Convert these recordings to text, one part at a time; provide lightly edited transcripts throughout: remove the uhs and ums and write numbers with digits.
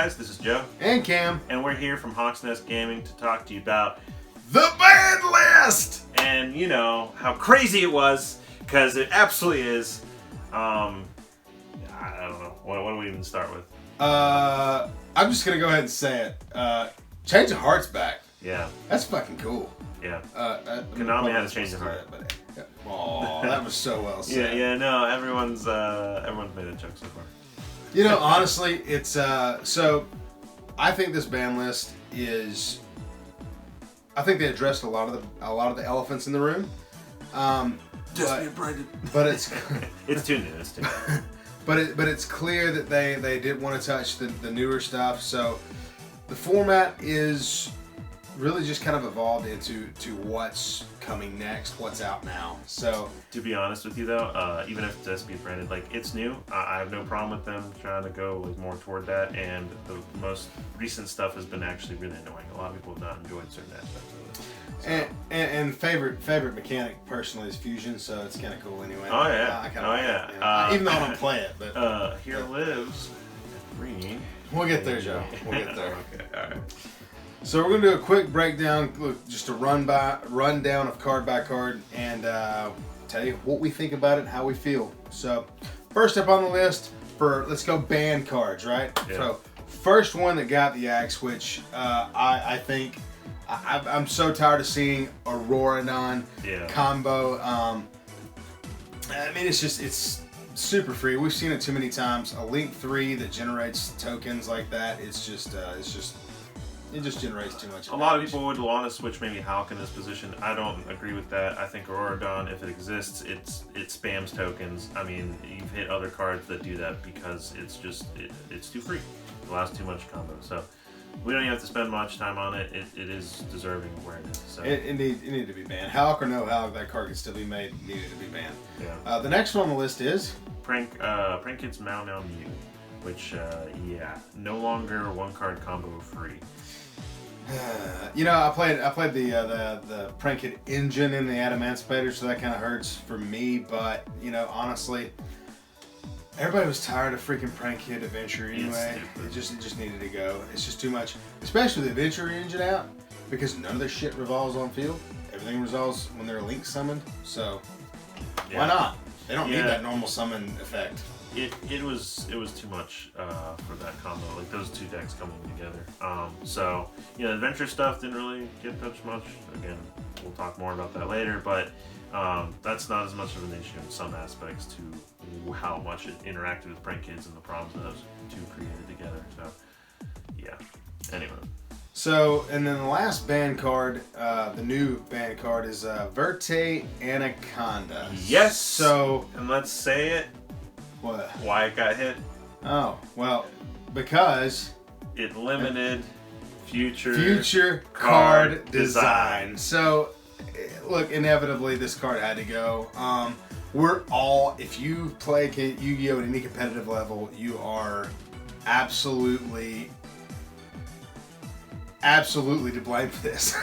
guys, this is Joe. And Cam. And we're here from HawksNestGaming to talk to you about the Banlist! And you know how crazy it was, because it absolutely is. I don't know. What do we even start with? I'm just going to go ahead and say it. Change of Heart's back. Yeah. That's fucking cool. Yeah. Konami had to change the heart. Oh, that was so well said. Yeah, no, everyone's made a joke so far. You know, honestly, it's so I think this ban list is. I think they addressed a lot of the elephants in the room. But it's it's too new. It's too new. but it's clear that they did want to touch the newer stuff. So the format is really just kind of evolved into what's coming next, what's out now. So to be honest with you though, even if it's SP branded, like it's new, I have no problem with them trying to go like more toward that. And the most recent stuff has been actually really annoying. A lot of people have not enjoyed certain aspects of it. So. And favorite mechanic personally is fusion, so it's kind of cool anyway. Oh yeah, even though I don't play it, but here lives green. We'll get there, Joe. We'll get there. Okay, all right. So we're gonna do a quick breakdown, just a rundown of card by card, and tell you what we think about it, how we feel. So first up on the list let's go ban cards, right? Yeah. So first one that got the axe, which I think I'm so tired of seeing Auroradon combo. I mean, it's super free. We've seen it too many times. A Link 3 that generates tokens like that. It just generates too much. A lot of people would want to switch maybe Hulk in this position. I don't agree with that. I think Auroradon, if it exists, it spams tokens. I mean, you've hit other cards that do that because it's too free. It allows too much combo. So we don't even have to spend much time on it. It is deserving of where it is. So it needed to be banned. Hulk or no Hulk, that card could still be made. Needed to be banned. Yeah. The next one on the list is Prank Kid's Meow Meow Mew, which no longer one card combo free. You know, I played the Prank Kid engine in the Adamantipator, so that kind of hurts for me. But you know, honestly, everybody was tired of freaking Prank Kid Adventure anyway. It just needed to go. It's just too much, especially the Adventure engine out, because none of this shit revolves on field. Everything resolves when they're link summoned. So why not? They don't need that normal summon effect. It was too much for that combo, like those two decks coming together. So you know, adventure stuff didn't really get touched much. Again, we'll talk more about that later, but that's not as much of an issue in some aspects to how much it interacted with Prank Kids and the problems that those two created together. So yeah. Anyway. So, and then the last ban card, the new ban card is Verte Anaconda. Yes. So, and let's say it. What? Why it got hit? Oh, well, because it limited future card design. So, look, inevitably this card had to go. If you play Yu-Gi-Oh! At any competitive level, you are absolutely to blame for this.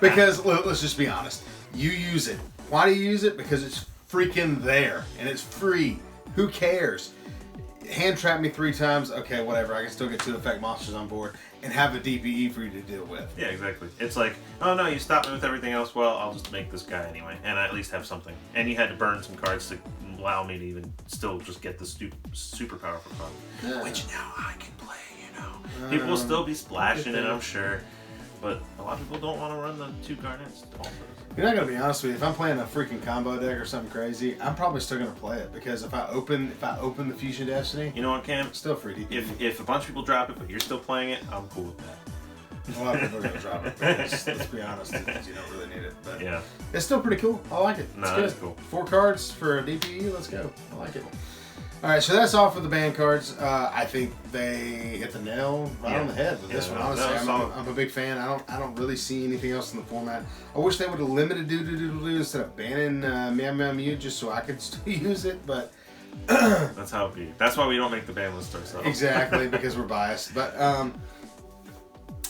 Because, let's just be honest, you use it. Why do you use it? Because it's freaking there, and it's free. Who cares? Hand trap me 3 times, okay, whatever. I can still get 2 effect monsters on board and have a DPE for you to deal with. Yeah, exactly. It's like, oh no, you stopped me with everything else. Well, I'll just make this guy anyway, and I at least have something. And you had to burn some cards to allow me to even still just get this super powerful card, which now I can play. You know, people will still be splashing it, I'm sure, but a lot of people don't want to run the 2 Garnets. You're not gonna be honest with you. If I'm playing a freaking combo deck or something crazy, I'm probably still gonna play it because if I open the Fusion Destiny, you know what, Cam? It's still free DPE. If a bunch of people drop it, but you're still playing it, I'm cool with that. A lot of people are gonna drop it. Let's be honest, because you don't really need it. But yeah, it's still pretty cool. I like it. It's good. It's cool. 4 cards for a DPE. Let's go. I like it. All right, so that's all for the ban cards. I think they hit the nail right on the head with this one. Honestly, I'm a big fan. I don't really see anything else in the format. I wish they would have limited Doo instead of banning Meow Meow Mew just so I could still use it. But that's how it be. That's why we don't make the ban list ourselves. Exactly, because we're biased. But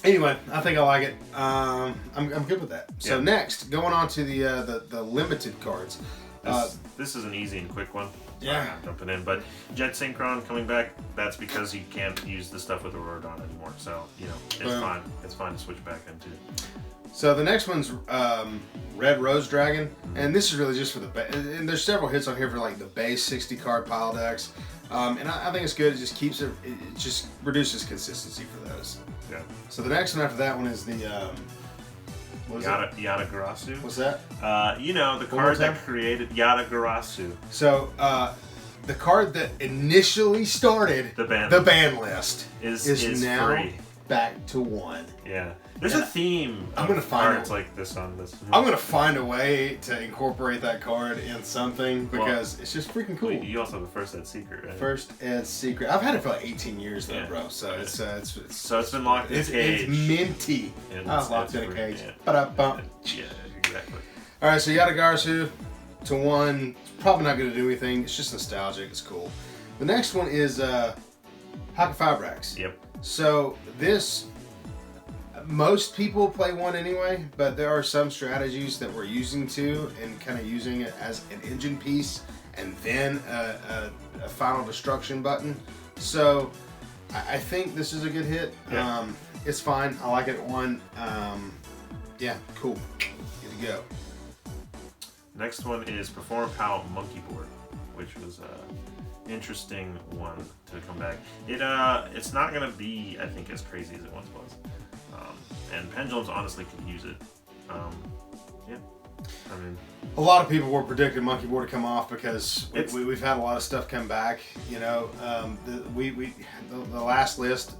anyway, I think I like it. I'm good with that. So next, going on to the limited cards. This is an easy and quick one. Yeah. I'm not jumping in, but Jet Synchron coming back. That's because you can't use the stuff with Auroradon anymore. So it's fine. It's fine to switch back into. So the next one's Red Rose Dragon, and this is really just for the and there's several hits on here for like the base 60 card pile decks, and I think it's good. It just keeps it just reduces consistency for those. Yeah. So the next one after that one is the Yatagarasu. What's that? The card that created Yatagarasu. So the card that initially started the ban list is now free. Back to 1. Yeah. There's a theme I'm gonna find cards like this on this. I'm gonna find a way to incorporate that card in something because it's just freaking cool. You also have a First Ed Secret, right? First Ed Secret. I've had it for like 18 years though, Yeah. bro. So it's been locked in a cage. It's minty. And Locked in a free, cage. yeah. Ba-da-bum. Yeah, exactly. All right, so Yatagarasu to 1. It's probably not gonna do anything. It's just nostalgic. It's cool. The next one is Hakafibrax. Yep. So this. Most people play 1 anyway, but there are some strategies that we're using and kind of using it as an engine piece and then a final destruction button. So I think this is a good hit. Yeah. It's fine. I like it at 1. Yeah, cool. Good to go. Next one is Perform Pal Monkey Board, which was an interesting one to come back. It's not going to be, I think, as crazy as it once was. And Pendulums honestly could use it. Yeah. I mean, a lot of people were predicting Monkey Board to come off because we've had a lot of stuff come back. The last list,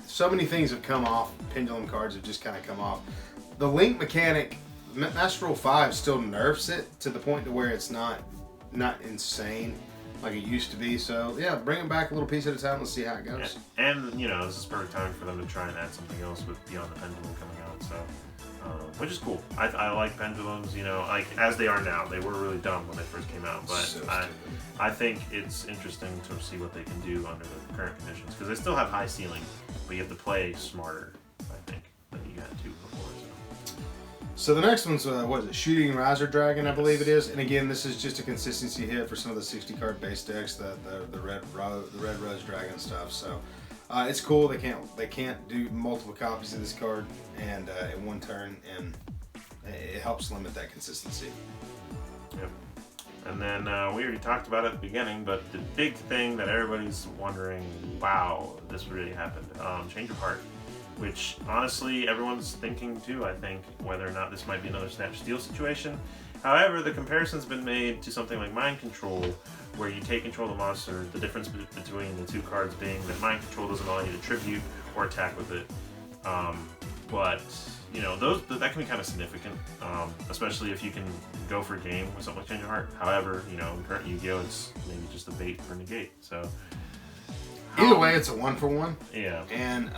so many things have come off. Pendulum cards have just kind of come off. The Link mechanic, Master Rule 5 still nerfs it to the point to where it's not insane like it used to be. So yeah, bring it back a little piece at a time. Let's see how it goes. And this is perfect time for them to try and add something else with Beyond the Pendulum coming out. So, which is cool. I like pendulums. Like as they are now. They were really dumb when they first came out, but So I think it's interesting to see what they can do under the current conditions because they still have high ceiling, but you have to play smarter. I think than you had to before. So the next one's what is it? Shooting Riser Dragon, I believe it is. And again, this is just a consistency hit for some of the 60 card base decks, the red Rose Dragon stuff. So it's cool. They can't do multiple copies of this card and in one turn, and it helps limit that consistency. Yep. And then we already talked about it at the beginning, but the big thing that everybody's wondering, wow, this really happened. Change of Heart. Which honestly everyone's thinking too, I think, whether or not this might be another Snatch Steal situation. However, the comparison's been made to something like Mind Control, where you take control of the monster, the difference between the two cards being that Mind Control doesn't allow you to tribute or attack with it. But that can be kind of significant, especially if you can go for game with something like Change of Heart. However, in current Yu-Gi-Oh! It's maybe just a bait for negate, so... Either way, it's a 1-for-1. Yeah. And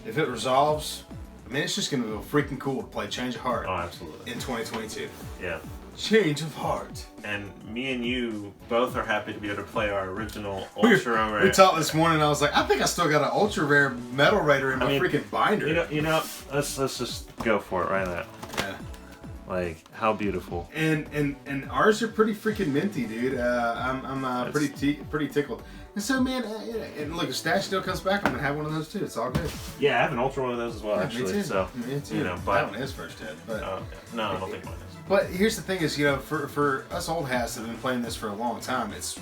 if it resolves, it's just going to be freaking cool to play Change of Heart. Oh, absolutely. In 2022. Yeah. Change of Heart. And me and you both are happy to be able to play our original Ultra Rare. We talked this morning, and I was like, I think I still got an Ultra Rare Metal Raider in my freaking binder. Let's just go for it right now. Yeah. Like, how beautiful. And ours are pretty freaking minty, dude. I'm pretty tickled. And so, man, and look, if Stash still comes back, I'm gonna have one of those too. It's all good. Yeah, I have an Ultra one of those as well, actually. Me too. So, me too. But that one is First Ed. But no, I don't think mine is. But here's the thing: is for us old hats that have been playing this for a long time, it's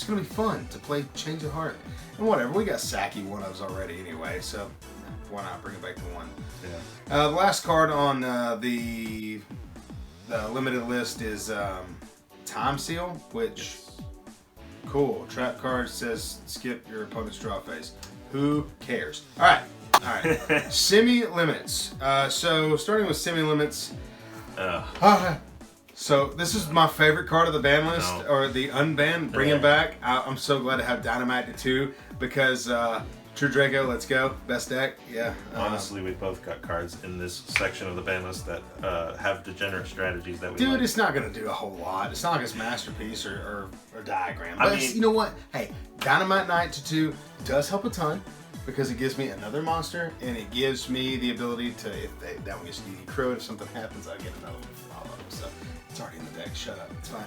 gonna be fun to play Change of Heart and whatever. We got Saki one of us already anyway, so why not bring it back to 1? Yeah. The last card on the limited list is Time Seal, which cool. Trap card says skip your opponent's draw phase. Who cares? All right. Semi limits. So starting with semi limits. So this is my favorite card of the ban list, or the unbanned. Bring him back. I'm so glad to have Dynamite to 2 because True Draco, let's go. Best deck. Yeah. Honestly, we both got cards in this section of the ban list that have degenerate strategies that we Dude, like. it's not going to do a whole lot. It's not like it's Masterpiece or Diagram. I But mean, you know what? Hey, Dynamite Knight to 2 does help a ton. because it gives me another monster, and it gives me the ability to, that one gets DD crowed, if something happens, I get another one from all of them. So it's already in the deck. Shut up. It's fine.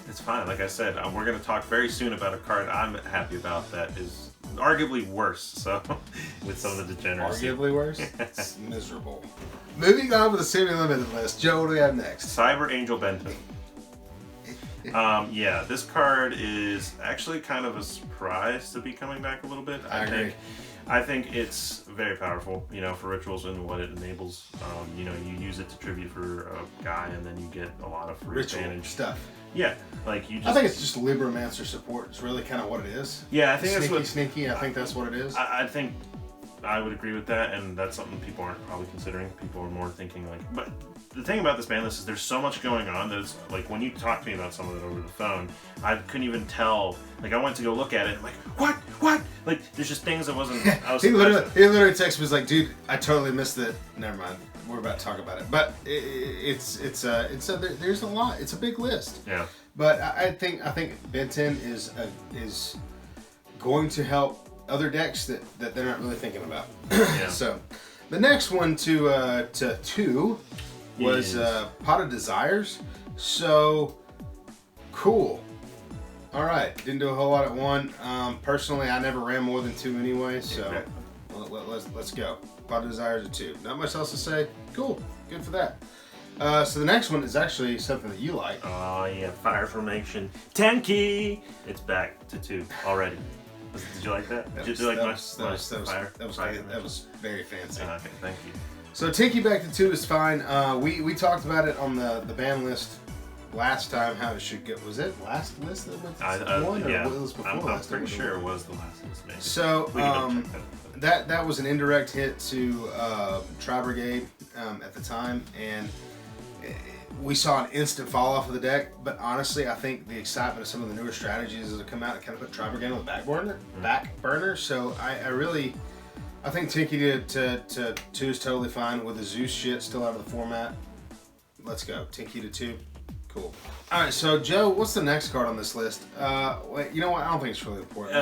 It's fine. Like I said, we're going to talk very soon about a card I'm happy about that is arguably worse. So, with some of the degeneracy. Arguably worse? It's miserable. Moving on with the semi-limited list. Joe, what do we have next? Cyber Angel Benton. Yeah, this card is actually kind of a surprise to be coming back a little bit. I agree. I think it's very powerful, you know, for rituals and what it enables. You know, you use it to tribute for a guy, and then you get a lot of free Ritual advantage stuff. Yeah, like you just. I think it's just Libromancer support. It's really kind of what it is. Yeah, I think sneaky, that's what. Sneaky. I think that's what it is. I think I would agree with that, and that's something people aren't probably considering. People are more thinking like, but the thing about this ban list is there's so much going on that it's like when you talk to me about some of it over the phone, I couldn't even tell. Like I went to go look at it, I'm like, what? Like there's just things that wasn't. I was he literally texted me, was like, dude, I totally missed it. Never mind. We're about to talk about it, but there's a lot. It's a big list. Yeah. But I think Benton is going to help other decks that they're not really thinking about. Yeah. So, the next one to 2 was Pot of Desires. So, cool. All right, didn't do a whole lot at 1. Personally, I never ran more than 2 anyway. So, let's go. Pot of Desires at 2. Not much else to say. Cool. Good for that. So the next one is actually something that you like. Oh yeah, Fire Formation Tenki. It's back to 2 already. Did you like that? Did you like my fire? That was very fancy. Okay, thank you. So Tenki back to 2 is fine. We talked about it on the ban list last time. How it should go. Was it last list that went to 1 or yeah. was before I'm last? pretty sure it was the last list. Maybe. So that was an indirect hit to Tri Brigade at the time, and we saw an instant fall off of the deck. But honestly, I think the excitement of some of the newer strategies as it come out, it kind of put Tri Brigade on the back burner. So I think Tenki to 2 is totally fine with the Zeus shit still out of the format. Let's go Tenki to 2. Cool. All right, so Joe, what's the next card on this list? Wait, you know what? I don't think it's really important.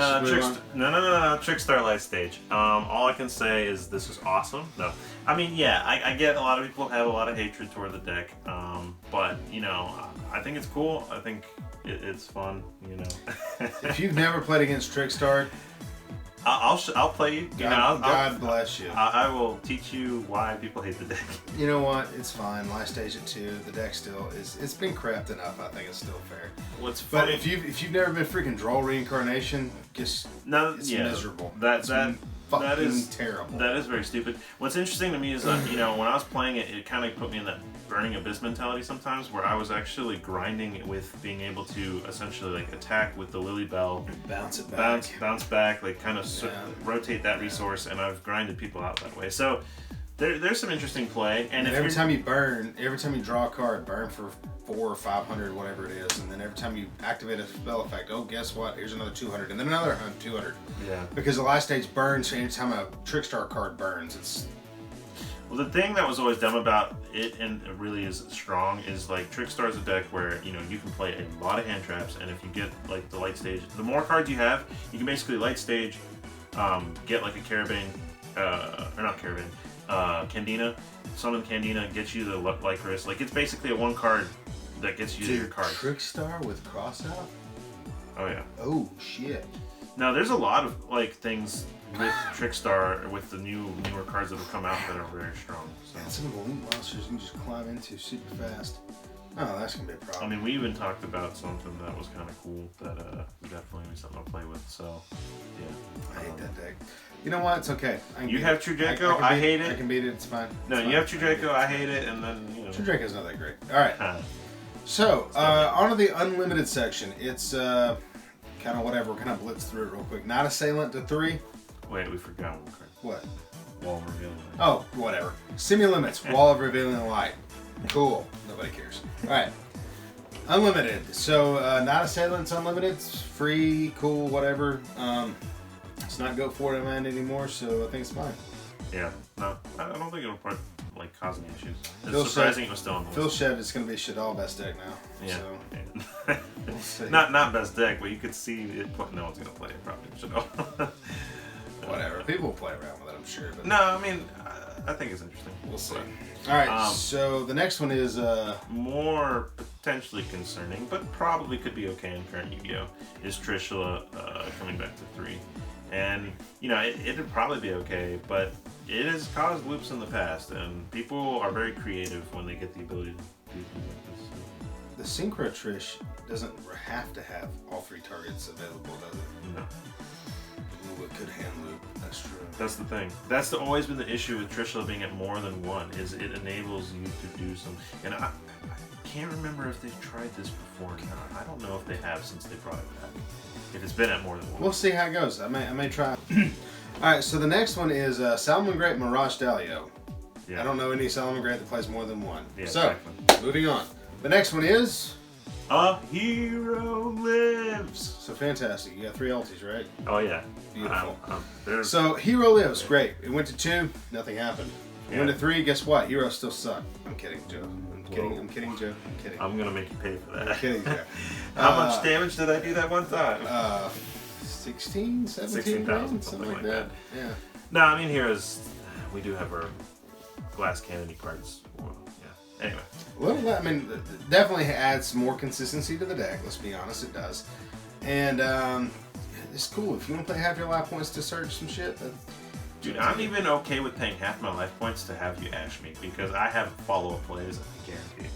No. Trickstar Light Stage. All I can say is this is awesome. No, I mean, yeah, I get a lot of people have a lot of hatred toward the deck, but you know, I think it's cool. I think it's fun. You know, if you've never played against Trickstar, I'll play you. God bless you. I will teach you why people hate the deck. You know what? It's fine. Last stage at 2, the deck still is. It's been crapped enough. I think it's still fair. What's but if you've never been freaking Droll Reincarnation, it's miserable. That is terrible. That is very stupid. What's interesting to me is that, you know, when I was playing it, it kind of put me in that Burning Abyss mentality sometimes, where I was actually grinding with being able to essentially like attack with the Lily Bell, bounce it back, bounce back, like kind of rotate that resource, and I've grinded people out that way. So there's some interesting play, and every time you draw a card, burn for 400 or 500, whatever it is, and then every time you activate a spell effect, oh, guess what? Here's another 200, and then another 200. Yeah. Because the last stage burns anytime a Trickstar card burns. It's well, the thing that was always dumb about it, and it really is strong, is like Trickstar is a deck where, you know, you can play a lot of hand traps, and if you get like the light stage, the more cards you have, you can basically light stage, get like a Caravan, or not Caravan, Candina, summon Candina, get you the Lycoris. Like it's basically a 1 card that gets you to your cards. Trickstar with cross out? Oh yeah. Oh shit. Now there's a lot of like things with Trickstar with the newer cards that have come out that are very strong. So. And some of the link monsters you can just climb into super fast. Oh, that's gonna be a problem. I mean, we even talked about something that was kind of cool that would definitely be something to play with. So, yeah. I hate that deck. You know what? It's okay. You have True Draco. I hate it. I can beat it. It's fine. No, you have True Draco. I hate it, and then you know. True Draco's not that great. All right. So, on to the unlimited section. It's kind of whatever. We're kind of blitz through it real quick. Not Assailant to 3. Wait, we forgot one card. What? Wall of Revealing Light. Oh, whatever. Semi-limits. Wall of Revealing Light. Cool. Nobody cares. All right. Unlimited. So, not Assailant's unlimited. It's free, cool, whatever. It's not go for it man anymore, so I think it's fine. Yeah. No, I don't think it'll cause any issues. It's Phil surprising it was still on the list. Phil said it's going to be Shadal best deck now. Yeah. So, we'll see. Not best deck, but you could see it. No one's going to play it probably. Shadal. whatever. People will play around with it, I'm sure. But no, I mean, I think it's interesting. We'll see. All right, so the next one is more potentially concerning, but probably could be okay in current Yu-Gi-Oh! Is Trishula coming back to 3. And, you know, it'd probably be okay, but it has caused loops in the past, and people are very creative when they get the ability to do things like this. the Synchro Trish doesn't have to have all 3 targets available, does it? No. Ooh, it could hand loop. That's true. That's the thing. That's always been the issue with Trishula being at more than 1, is it enables you to do some... And I can't remember if they've tried this before or not. I don't know if they have since they brought it back. If it's been at more than 1. We'll see how it goes. I may try. Alright, so the next one is Salmon Great Mirage Dalio. Yeah. I don't know any Salmon Great that plays more than 1. Yeah, so, exactly. Moving on. The next one is... A Hero Lives! So fantastic. You got 3 ultis, right? Oh, yeah. Beautiful. There's... So, Hero Lives. Great. It went to 2. Nothing happened. It went to 3. Guess what? Heroes still suck. I'm kidding, Joe. I'm kidding, Joe. I'm kidding. I'm going to make you pay for that. I'm kidding, Joe. How much damage did I do that one time? 16, 17, 16,000, something like that. Yeah. No, I mean, heroes, we do have our glass cannon cards. Well, yeah. Anyway. Well, I mean, definitely adds more consistency to the deck. Let's be honest, it does. And it's cool. If you want to play half your life points to search some shit, dude, I'm even okay with paying half my life points to have you ash me because I have follow-up plays, I guarantee.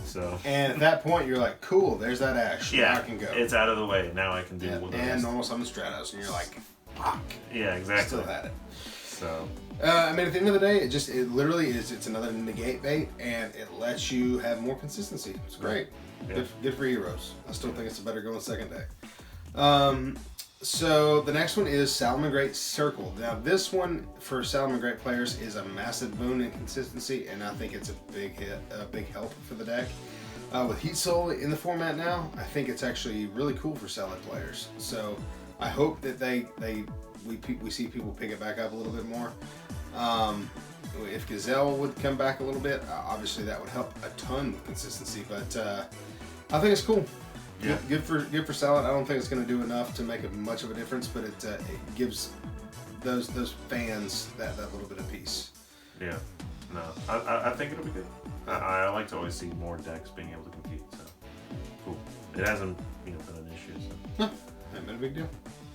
So. And at that point, you're like, cool, there's that ash. Yeah, now I can go. It's out of the way. Now I can do what and normal summon Stratos, and you're like, fuck. Yeah, exactly. Still had it. So. I mean, at the end of the day, it literally is. It's another negate bait, and it lets you have more consistency. It's great. Yeah. Good for heroes. I still think it's a better go in second deck. So the next one is Salmon Great Circle. Now this one for Salmon Great players is a massive boon in consistency, and I think it's a big help for the deck. With Heat Soul in the format now, I think it's actually really cool for Salad players. So I hope that we see people pick it back up a little bit more. If Gazelle would come back a little bit, obviously that would help a ton with consistency. But I think it's cool. Yeah. Good for Salad. I don't think it's going to do enough to make much of a difference, but it gives those fans that little bit of peace. Yeah. No, I think it'll be good. I like to always see more decks being able to compete. So cool. It hasn't been an issue. So. No, hasn't been a big deal.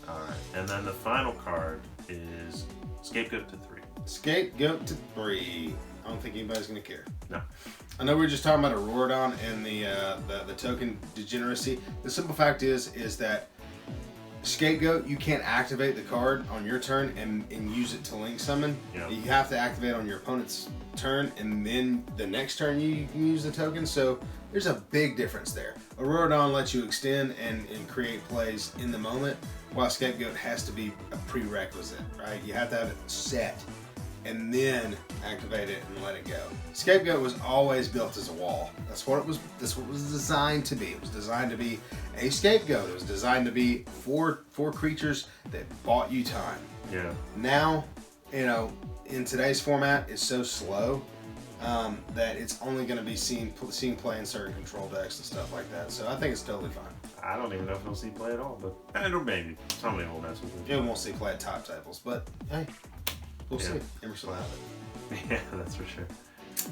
All right, and then the final card is Scapegoat to 3. Scapegoat to 3. I don't think anybody's gonna care. No. I know we were just talking about Auroradon and the token degeneracy. The simple fact is that Scapegoat, you can't activate the card on your turn and use it to link summon. Yeah. You have to activate on your opponent's turn, and then the next turn you can use the token. So there's a big difference there. Auroradon lets you extend and create plays in the moment, while Scapegoat has to be a prerequisite, right? You have to have it set and then activate it and let it go. Scapegoat was always built as a wall. That's what it was designed to be. It was designed to be a scapegoat. It was designed to be for creatures that bought you time. Yeah. Now, in today's format, it's so slow that it's only going to be seen play in certain control decks and stuff like that. So I think it's totally fine. I don't even know if we'll see play at all, but it'll maybe. Somebody will mess with it. It won't see play at top tables, but hey, we'll see. Emerson will have it. Yeah, that's for sure.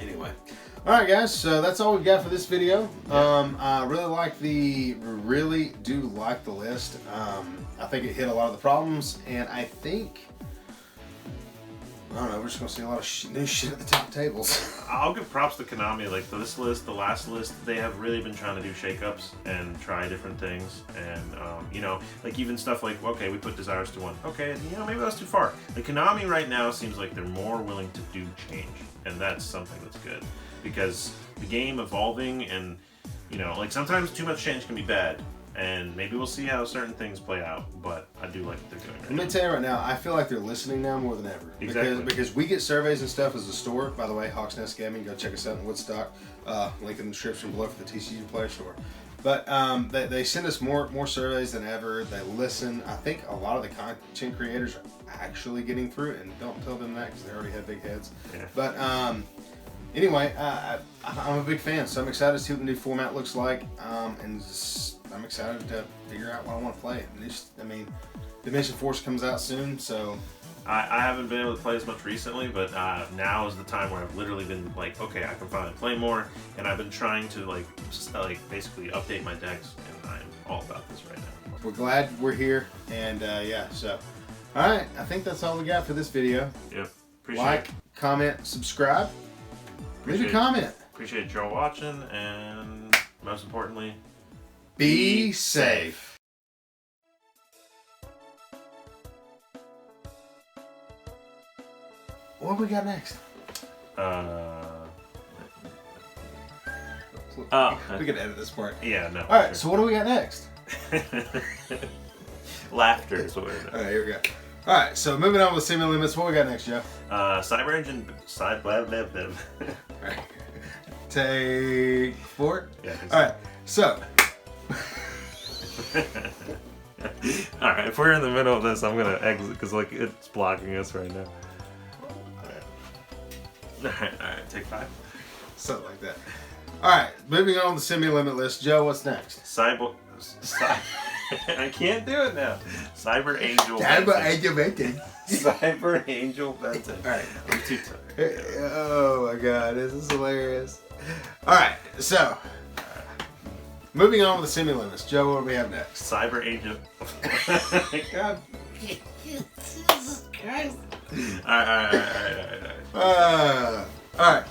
Anyway, all right, guys. So that's all we've got for this video. I really do like the list. I think it hit a lot of the problems, and I think, I don't know, we're just gonna see a lot of new shit at the top tables. I'll give props to Konami. Like this list, the last list, they have really been trying to do shakeups and try different things. And like even stuff like, okay, we put Desires to 1. Okay, maybe that's too far. Like Konami right now seems like they're more willing to do change, and that's something that's good because the game evolving and like sometimes too much change can be bad. And maybe we'll see how certain things play out, but I do like what they're doing right now. Let me tell you right now, I feel like they're listening now more than ever. Exactly. Because we get surveys and stuff as a store. By the way, HawksNestGaming, go check us out in Woodstock. Link in the description below for the TCU Player Store. But they send us more surveys than ever. They listen. I think a lot of the content creators are actually getting through it, and don't tell them that because they already have big heads. Yeah. But anyway, I'm a big fan, so I'm excited to see what the new format looks like, and I'm excited to figure out what I want to play. Dimension Force comes out soon, so I haven't been able to play as much recently, but now is the time where I've literally been like, okay, I can finally play more, and I've been trying to like basically update my decks, and I'm all about this right now. We're glad we're here, and yeah, so. All right, I think that's all we got for this video. Yep. Appreciate Like, comment, subscribe. Leave a comment. Appreciate y'all watching, and most importantly, be safe. What we got next? We can edit this part. Yeah, no. All right, so what do we got next? Laughter is what we're doing. All right, here we go. All right, so moving on with Simulated Limits, what we got next, Joe? Cyber Engine, blah, blah, blah. All right. Take 4. Yeah. All right, so. All right, if we're in the middle of this, I'm gonna exit because like it's blocking us right now. All right, take 5. Something like that. All right, moving on with the Semi-Limit list. Joe, what's next? I can't do it now. Cyber Angel. Cyber Angel Benton. All right. I'm too tired. Oh my God, this is hilarious. All right, so moving on with the Semi-Limits. Joe, what do we have next? Cyber Angel. God. Jesus Christ. All right. All right.